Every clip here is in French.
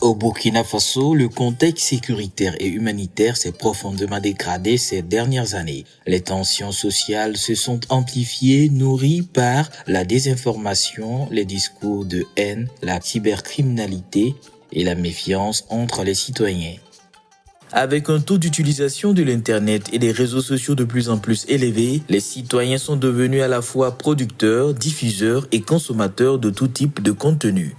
Au Burkina Faso, le contexte sécuritaire et humanitaire s'est profondément dégradé ces dernières années. Les tensions sociales se sont amplifiées, nourries par la désinformation, les discours de haine, la cybercriminalité et la méfiance entre les citoyens. Avec un taux d'utilisation de l'Internet et des réseaux sociaux de plus en plus élevé, les citoyens sont devenus à la fois producteurs, diffuseurs et consommateurs de tout type de contenu.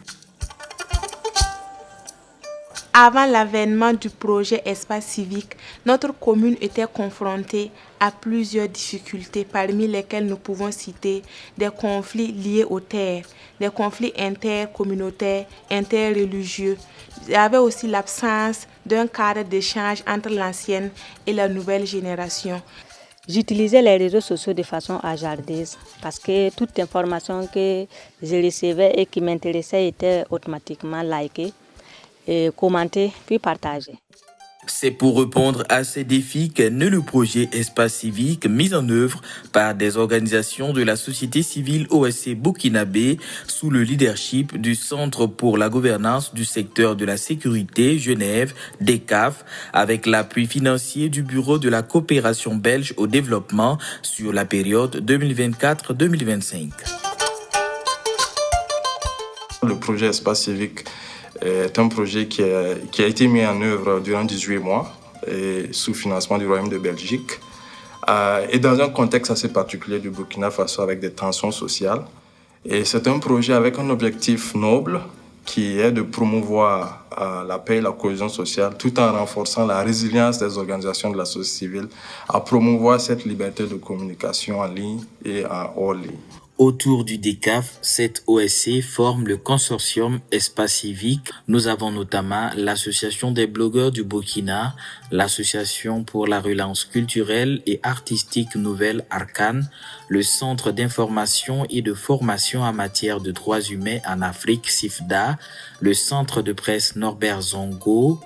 Avant l'avènement du projet Espace Civique, notre commune était confrontée à plusieurs difficultés, parmi lesquelles nous pouvons citer des conflits liés aux terres, des conflits intercommunautaires, interreligieux. Il y avait aussi l'absence d'un cadre d'échange entre l'ancienne et la nouvelle génération. J'utilisais les réseaux sociaux de façon hasardeuse parce que toute information que je recevais et qui m'intéressait était automatiquement likée, commenter puis partager. C'est pour répondre à ces défis qu'est né le projet Espace Civique mis en œuvre par des organisations de la société civile OSC burkinabé sous le leadership du Centre pour la gouvernance du secteur de la sécurité Genève, DECAF, avec l'appui financier du Bureau de la coopération belge au développement sur la période 2024-2025. Le projet Espace Civique est un projet qui a été mis en œuvre durant 18 mois et sous financement du Royaume de Belgique et dans un contexte assez particulier du Burkina Faso avec des tensions sociales. Et c'est un projet avec un objectif noble qui est de promouvoir la paix et la cohésion sociale tout en renforçant la résilience des organisations de la société civile à promouvoir cette liberté de communication en ligne et en hors ligne. Autour du DECAF, cette OSC forme le consortium Espace Civique. Nous avons notamment l'Association des blogueurs du Burkina, l'Association pour la relance culturelle et artistique nouvelle Arcane, le Centre d'information et de formation en matière de droits humains en Afrique CIFDA, le Centre de presse Norbert Zongo,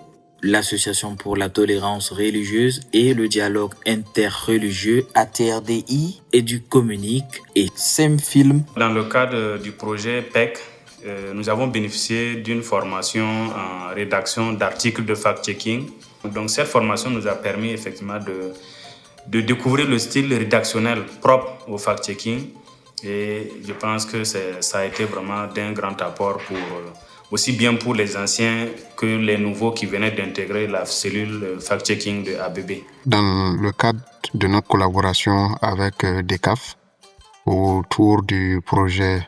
l'Association pour la tolérance religieuse et le dialogue interreligieux ATRDI, Éducommunique et SEMFilm. Dans le cadre du projet PEC, nous avons bénéficié d'une formation en rédaction d'articles de fact-checking. Donc cette formation nous a permis effectivement de découvrir le style rédactionnel propre au fact-checking. Et je pense que ça a été vraiment d'un grand apport aussi bien pour les anciens que les nouveaux qui venaient d'intégrer la cellule fact-checking de ABB. Dans le cadre de notre collaboration avec DECAF, autour du projet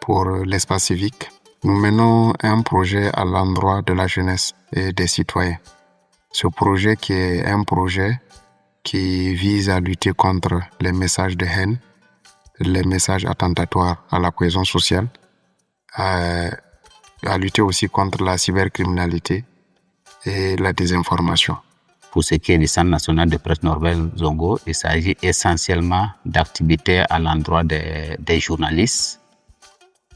pour l'espace civique, nous menons un projet à l'endroit de la jeunesse et des citoyens. Ce projet qui est un projet qui vise à lutter contre les messages de haine, les messages attentatoires à la cohésion sociale, à lutter aussi contre la cybercriminalité et la désinformation. Pour ce qui est du Centre national de presse Norbert Zongo, il s'agit essentiellement d'activités à l'endroit des journalistes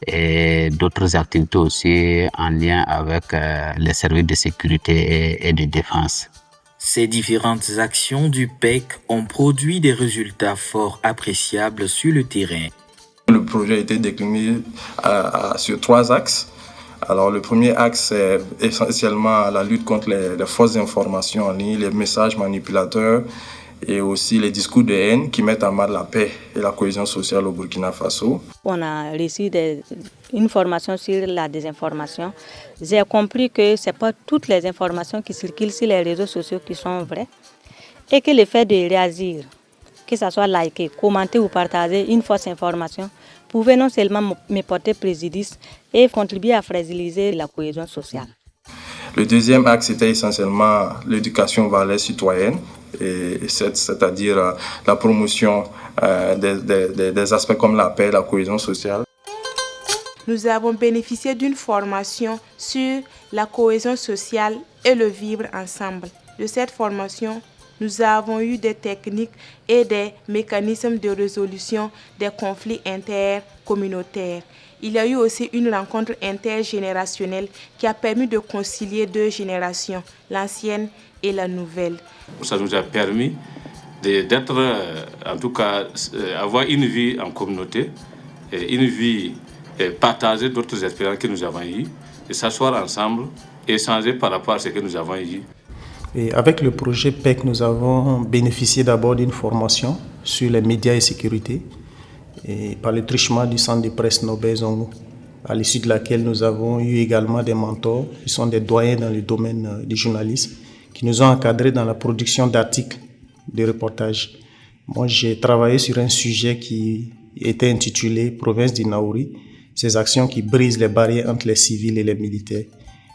et d'autres activités aussi en lien avec les services de sécurité et de défense. Ces différentes actions du PEC ont produit des résultats fort appréciables sur le terrain. Le projet a été décliné sur 3 axes. Alors, le premier axe, c'est essentiellement la lutte contre les fausses informations en ligne, les messages manipulateurs et aussi les discours de haine qui mettent à mal la paix et la cohésion sociale au Burkina Faso. On a reçu une formation sur la désinformation. J'ai compris que ce n'est pas toutes les informations qui circulent sur les réseaux sociaux qui sont vraies et que le fait de réagir, que ce soit liker, commenter ou partager une fausse information, pouvait non seulement me porter préjudice et contribuer à fragiliser la cohésion sociale. Le deuxième axe était essentiellement l'éducation aux valeurs citoyennes, c'est-à-dire la promotion des aspects comme la paix et la cohésion sociale. Nous avons bénéficié d'une formation sur la cohésion sociale et le vivre ensemble. De cette formation, nous avons eu des techniques et des mécanismes de résolution des conflits intercommunautaires. Il y a eu aussi une rencontre intergénérationnelle qui a permis de concilier 2 générations, l'ancienne et la nouvelle. Ça nous a permis d'être, en tout cas, avoir une vie en communauté, une vie partager d'autres expériences que nous avons eues, et s'asseoir ensemble échanger par rapport à ce que nous avons dit. Et avec le projet PEC, nous avons bénéficié d'abord d'une formation sur les médias et sécurité et par le truchement du centre de presse Norbert Zongo, à l'issue de laquelle nous avons eu également des mentors qui sont des doyens dans le domaine du journalisme, qui nous ont encadrés dans la production d'articles de reportages. Moi, j'ai travaillé sur un sujet qui était intitulé « Province du Naouri », ces actions qui brisent les barrières entre les civils et les militaires.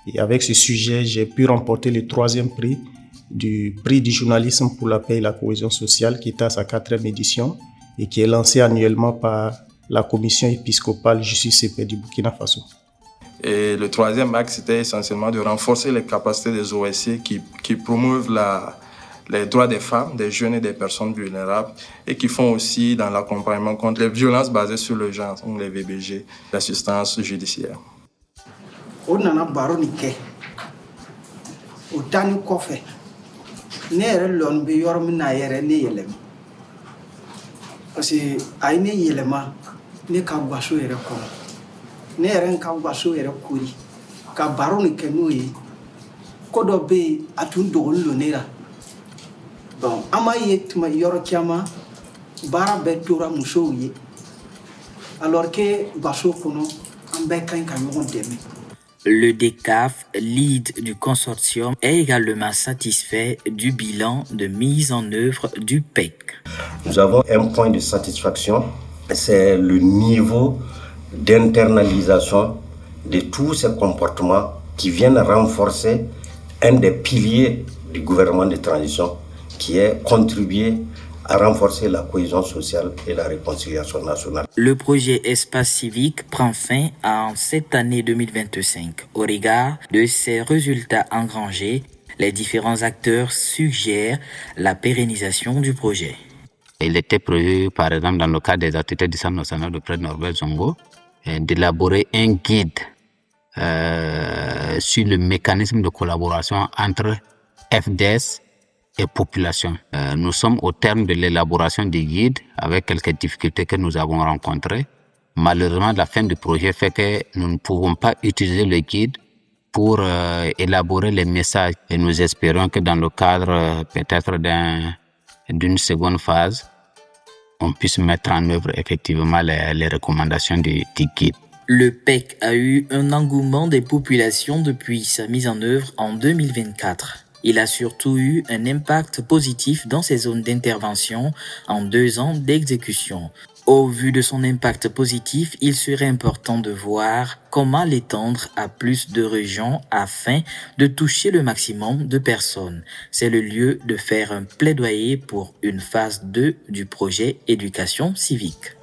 Et avec ce sujet, j'ai pu remporter le 3e prix du prix du journalisme pour la paix et la cohésion sociale, qui est à sa 4e édition et qui est lancé annuellement par la commission épiscopale Justice et Paix du Burkina Faso. Et le 3e axe, c'était essentiellement de renforcer les capacités des OSC qui promeuvent les droits des femmes, des jeunes et des personnes vulnérables et qui font aussi dans l'accompagnement contre les violences basées sur le genre, comme les VBG, l'assistance judiciaire. O nana baro ni kɛ o tani kɔfɛ ne yɛrɛ lɔn bɛ yɔrɔ min na yɛrɛ ne yɛlɛma parce que a ye ne yɛlɛma ne ka gaso yɛrɛ kɔnɔ ne yɛrɛ ka gaso yɛrɛ kori ka baro ni kɛ n'o ye ko dɔ bɛ yen a tun dogolen don ne la bon an b'a ye tuma yɔrɔ caman baara bɛɛ tora musow ye alors que gaso kɔnɔ an bɛɛ ka ɲi ka ɲɔgɔn dɛmɛ. Le DECAF, lead du consortium, est également satisfait du bilan de mise en œuvre du PEC. Nous avons un point de satisfaction, c'est le niveau d'internalisation de tous ces comportements qui viennent renforcer un des piliers du gouvernement de transition, qui est contribuer à renforcer la cohésion sociale et la réconciliation nationale. Le projet Espace Civique prend fin en cette année 2025. Au regard de ces résultats engrangés, les différents acteurs suggèrent la pérennisation du projet. Il était prévu, par exemple, dans le cadre des activités du Centre national de presse Norbert Zongo, d'élaborer un guide sur le mécanisme de collaboration entre FDS et population. Nous sommes au terme de l'élaboration du guide avec quelques difficultés que nous avons rencontrées. Malheureusement, la fin du projet fait que nous ne pouvons pas utiliser le guide pour élaborer les messages. Et nous espérons que dans le cadre peut-être d'une seconde phase, on puisse mettre en œuvre effectivement les recommandations du guide. Le PEC a eu un engouement des populations depuis sa mise en œuvre en 2024. Il a surtout eu un impact positif dans ses zones d'intervention en 2 ans d'exécution. Au vu de son impact positif, il serait important de voir comment l'étendre à plus de régions afin de toucher le maximum de personnes. C'est le lieu de faire un plaidoyer pour une phase 2 du projet éducation civique.